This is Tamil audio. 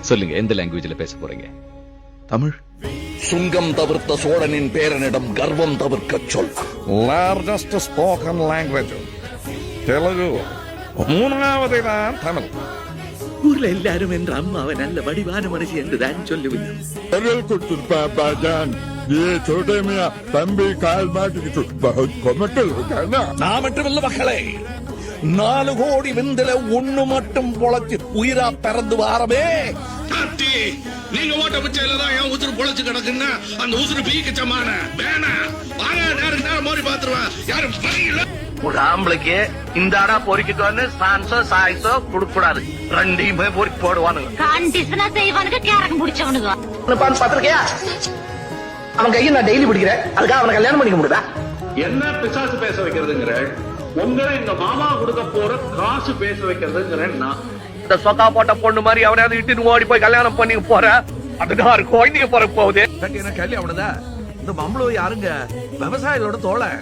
சொல்லுங்க, எந்த லாங்குவேஜ்ல பேச போறீங்க? தமிழ். சுங்கம் தவிர்த்த சோழனின் பேரனிடம் கர்வம் தவிர்க்க சொல். லார்ஜஸ்ட் ஸ்போக்கன் லாங்குவேஜ் தெலுங்கு, மூணாவதுதான் தமிழ். ஊர்ல எல்லாரும் என்ற அம்மாவை நல்ல வடிவான மனுஷி என்றுதான் சொல்லுவேன். தம்பி கால் மாட்டுக்கு நான் மட்டுமில்ல மக்களே, 4 கோடி விந்தில ஒண்ணு மட்டும் பொழைச்சு உயிரா பிறந்து வாரமே. நீங்க ஓட்ட பிச்சையிலதான் என் உசுறு பொழைச்சு கிடக்குன்னா அந்த உசுறு பீக்கு சமான வேணா வாங்க, நேருக்கு நேரம் மோரி பாத்துருவேன். யாரும் பணியில ஒரு ஆம்பளைக்கு இந்த அடா பொறிக்கிட்டு வந்து சான்ஸோ சாய்ஸோ கொடுக்க கூடாது, ரெண்டையுமே பொறிக்கு போடுவானுங்க. கண்டிஷனா செய்வானுங்க, கேரகம் பிடிச்சவனுங்க. பாத்திருக்கியா? அவன் கையை நான் டெய்லி பிடிக்கிறேன், அதுக்காக அவனை கல்யாணம் பண்ணிக்க முடியுதா? என்ன பிசாசு பேச வைக்கிறதுங்கிற உங்களை இந்த மாமா கொடுக்க போற காசு பேச வைக்கிறதுங்கிறேன் நான். இந்த சொக்கா போட்ட பொண்ணு மாதிரி அவனாவது இட்டுன்னு ஓடி போய் கல்யாணம் பண்ணி போற, அதுதான் குழந்தைங்க போற போகுது. என்ன கல்யாணம் இந்த மம்பளம் யாருங்க? விவசாயிகளோட தோலை